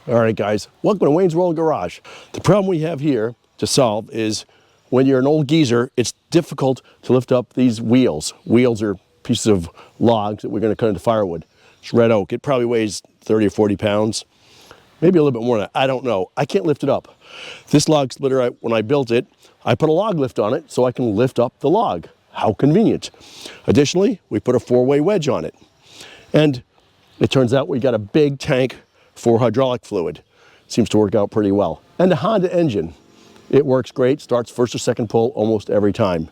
All right, guys, welcome to Wayne's World Garage. The problem we have here to solve is when you're an old geezer, it's difficult to lift up these wheels. Wheels are pieces of logs that we're going to cut into firewood. It's red oak. It probably weighs 30 or 40 pounds, maybe a little bit more than that. I don't know. I can't lift it up. This log splitter, when I built it, I put a log lift on it so I can lift up the log. How convenient. Additionally, we put a 4-way wedge on it. And it turns out we got a big tank for hydraulic fluid. Seems to work out pretty well. And the Honda engine, it works great, starts first or second pull almost every time.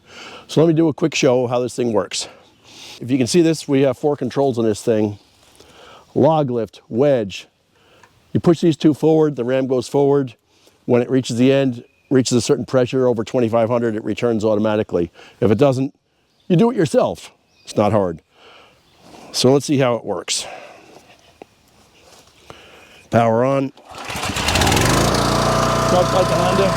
So let me do a quick show of how this thing works. If you can see this, we have 4 controls on this thing. Log lift, wedge. You push these 2 forward, the ram goes forward. When it reaches the end, reaches a certain pressure over 2,500, it returns automatically. If it doesn't, you do it yourself. It's not hard. So let's see how it works. Power on. Starts like the Honda.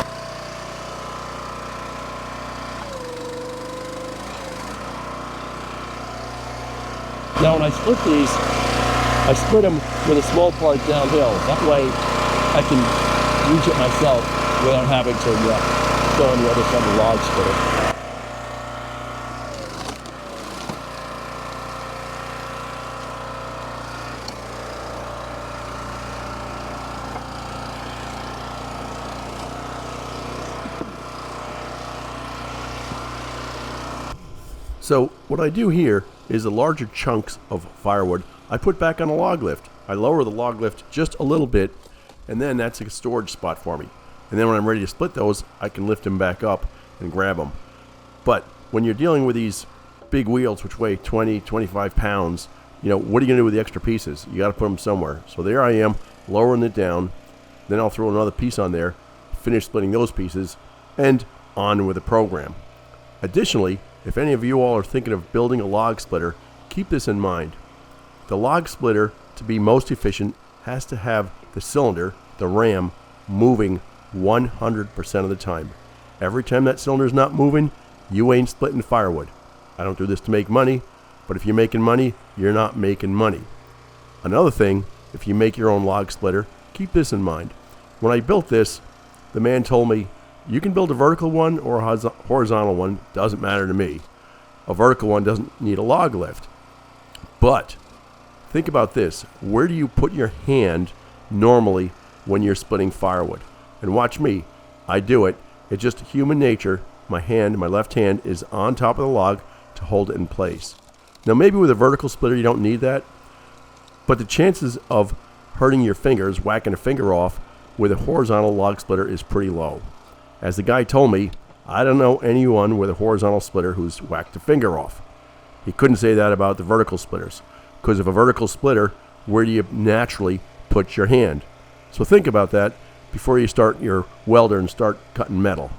Now when I split these, I split them with a small part downhill. That way I can reach it myself without having to go on the other side of the log splitter. So what I do here is the larger chunks of firewood I put back on a log lift. I lower the log lift just a little bit, and then that's a storage spot for me. And then when I'm ready to split those, I can lift them back up and grab them. But when you're dealing with these big wheels which weigh 20, 25 pounds, what are you going to do with the extra pieces? You got to put them somewhere. So there I am, lowering it down. Then I'll throw another piece on there, finish splitting those pieces, and on with the program. Additionally, if any of you all are thinking of building a log splitter, keep this in mind. The log splitter, to be most efficient, has to have the cylinder, the ram, moving 100% of the time. Every time that cylinder is not moving, you ain't splitting firewood. I don't do this to make money, but if you're making money, you're not making money. Another thing, if you make your own log splitter, keep this in mind. When I built this, the man told me, you can build a vertical one or a horizontal one, doesn't matter to me. A vertical one doesn't need a log lift. But think about this, where do you put your hand normally when you're splitting firewood? And watch me, I do it. It's just human nature. My left hand is on top of the log to hold it in place. Now maybe with a vertical splitter you don't need that, but the chances of hurting your fingers, whacking a finger off with a horizontal log splitter is pretty low. As the guy told me, I don't know anyone with a horizontal splitter who's whacked a finger off. He couldn't say that about the vertical splitters, because of a vertical splitter, where do you naturally put your hand? So think about that before you start your welder and start cutting metal.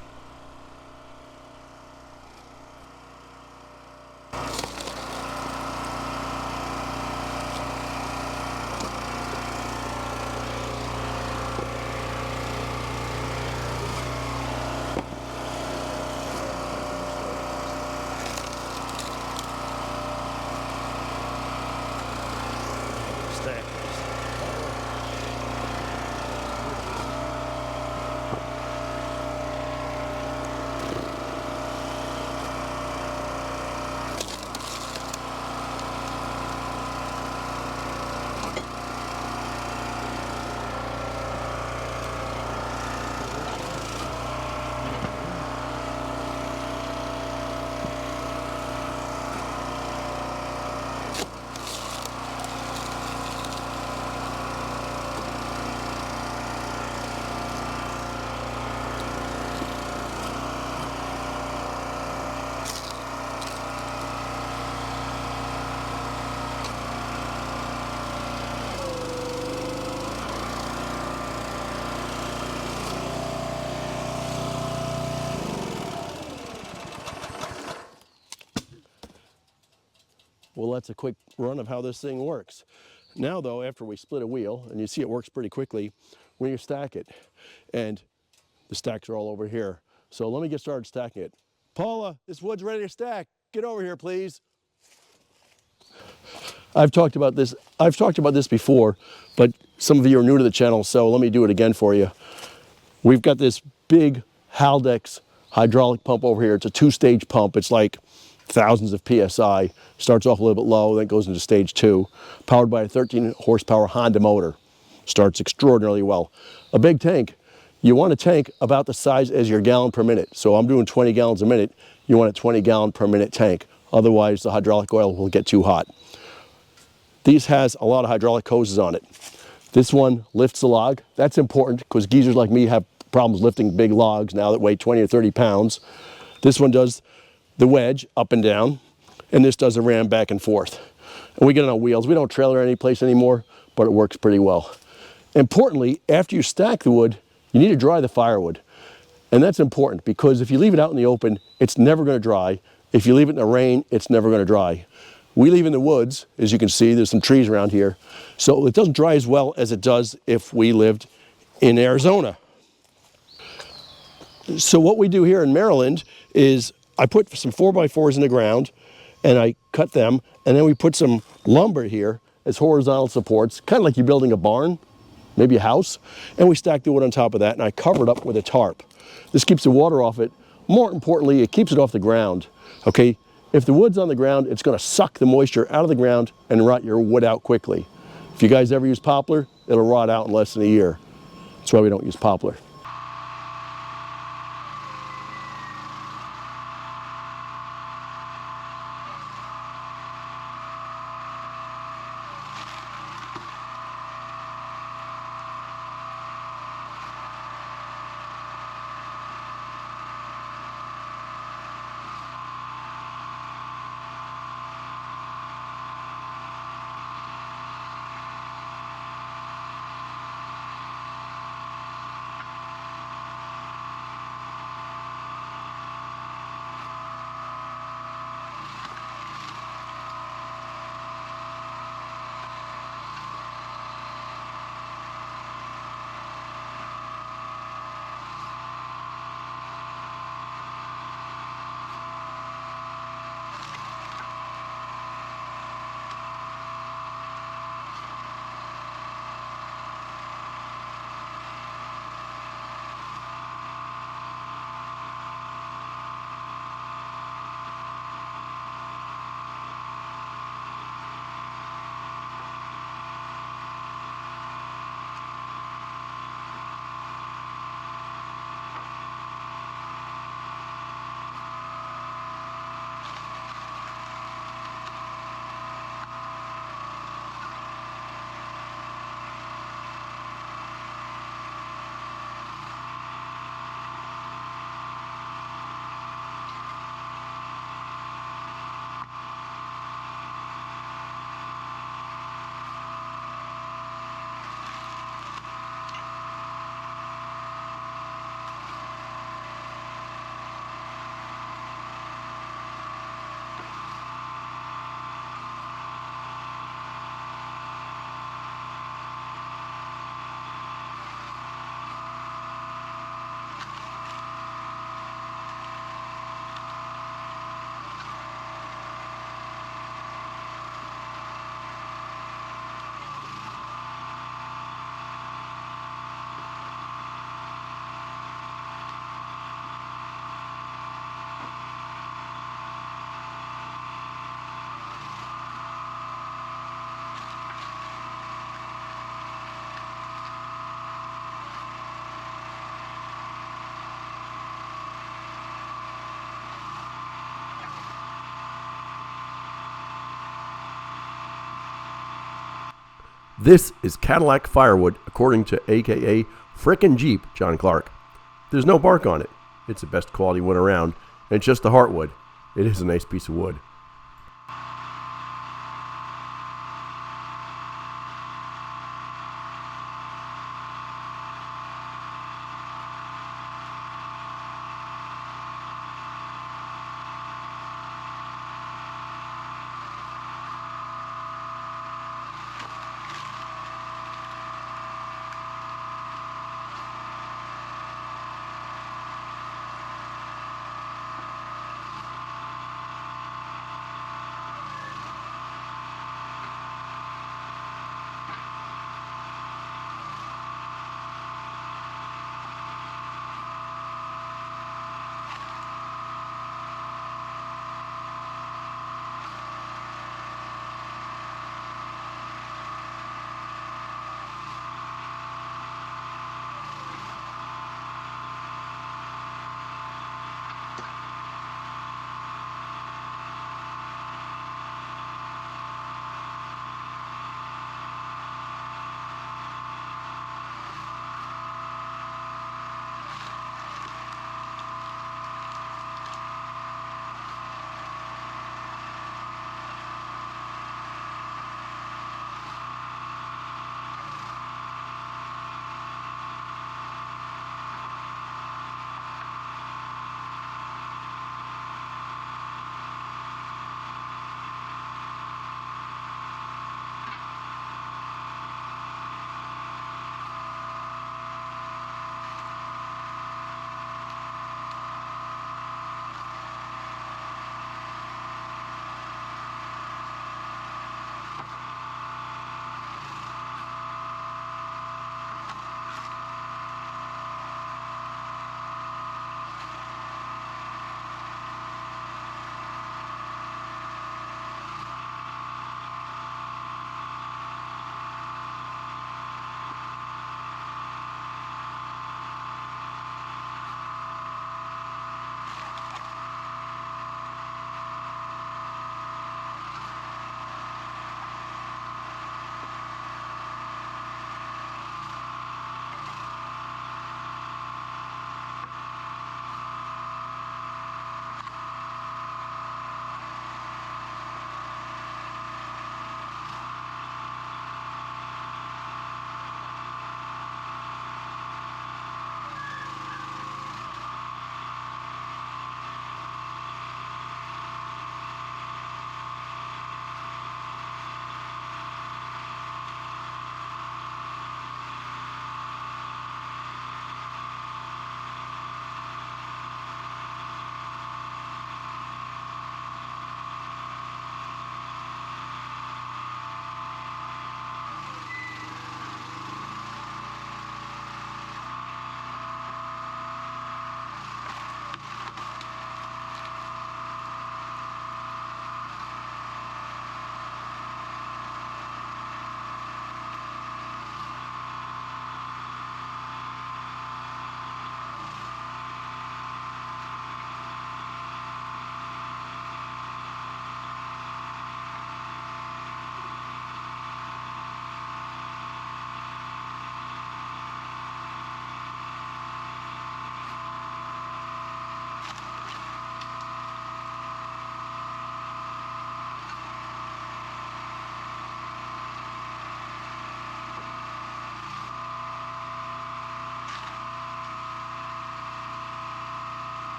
Well, that's a quick run of how this thing works. Now though, after we split a wheel, and you see it works pretty quickly, we stack it. And the stacks are all over here. So let me get started stacking it. Paula, this wood's ready to stack. Get over here, please. I've talked about this. I've talked about this before, but some of you are new to the channel, so let me do it again for you. We've got this big Haldex hydraulic pump over here. It's a 2-stage pump. It's like thousands of PSI. Starts off a little bit low, then goes into stage 2. Powered by a 13 horsepower Honda motor. Starts extraordinarily well. A big tank. You want a tank about the size as your gallon per minute. So I'm doing 20 gallons a minute. You want a 20 gallon per minute tank. Otherwise the hydraulic oil will get too hot. These has a lot of hydraulic hoses on it. This one lifts the log. That's important because geezers like me have problems lifting big logs now that weigh 20 or 30 pounds. This one does the wedge up and down, and this does a ram back and forth. And we get it on wheels. We don't trailer any place anymore, but it works pretty well. Importantly, after you stack the wood, you need to dry the firewood. And that's important because if you leave it out in the open, it's never going to dry. If you leave it in the rain, it's never going to dry. We leave in the woods, as you can see, there's some trees around here, so it doesn't dry as well as it does if we lived in Arizona. So what we do here in Maryland is I put some 4x4s in the ground and I cut them, and then we put some lumber here as horizontal supports, kind of like you're building a barn, maybe a house, and we stack the wood on top of that, and I cover it up with a tarp. This keeps the water off it. More importantly, it keeps it off the ground, okay? If the wood's on the ground, it's going to suck the moisture out of the ground and rot your wood out quickly. If you guys ever use poplar, it'll rot out in less than a year. That's why we don't use poplar. This is Cadillac firewood, according to AKA Frickin' Jeep John Clark. There's no bark on it. It's the best quality wood around, and it's just the heartwood. It is a nice piece of wood.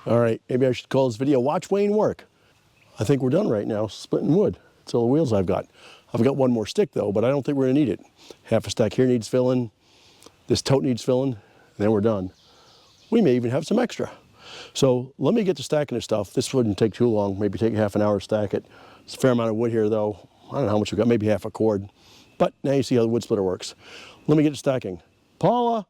All right, maybe I should call this video Watch Wayne Work. I think we're done right now, splitting wood. That's all the wheels I've got. I've got one more stick though, but I don't think we're gonna need it. Half a stack here needs filling, this tote needs filling, and then we're done. We may even have some extra. So let me get to stacking this stuff. This wouldn't take too long, maybe take half an hour to stack it. It's a fair amount of wood here though. I don't know how much we've got, maybe half a cord. But now you see how the wood splitter works. Let me get to stacking. Paula,